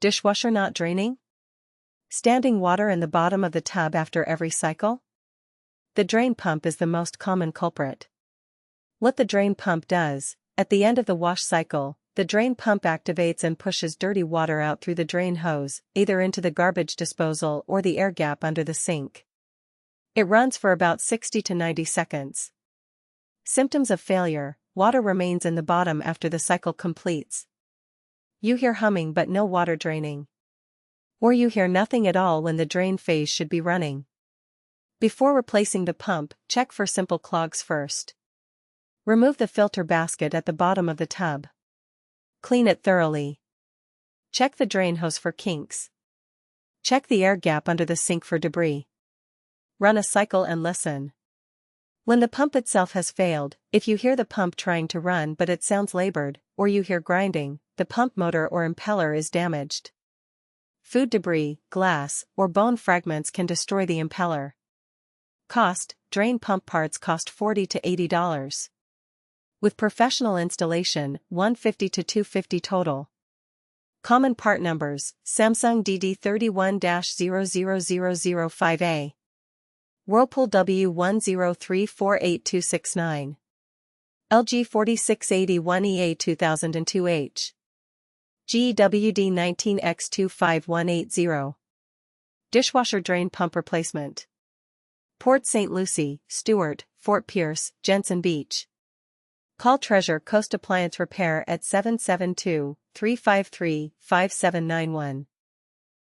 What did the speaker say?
Dishwasher not draining? Standing water in the bottom of the tub after every cycle? The drain pump is the most common culprit. What the drain pump does: at the end of the wash cycle, the drain pump activates and pushes dirty water out through the drain hose, either into the garbage disposal or the air gap under the sink. It runs for about 60 to 90 seconds. Symptoms of failure: water remains in the bottom after the cycle completes. You hear humming but no water draining. Or you hear nothing at all when the drain phase should be running. Before replacing the pump, check for simple clogs first. Remove the filter basket at the bottom of the tub. Clean it thoroughly. Check the drain hose for kinks. Check the air gap under the sink for debris. Run a cycle and listen. When the pump itself has failed, if you hear the pump trying to run but it sounds labored, or you hear grinding, the pump motor or impeller is damaged. Food debris, glass, or bone fragments can destroy the impeller. Cost: drain pump parts cost $40 to $80. With professional installation, $150 to $250 total. Common part numbers: Samsung DD31-000005A, Whirlpool W103482269, LG 4681EA 2002H, GWD19X25180. Dishwasher drain pump replacement. Port St. Lucie, Stewart, Fort Pierce, Jensen Beach. Call Treasure Coast Appliance Repair at 772-353-5791.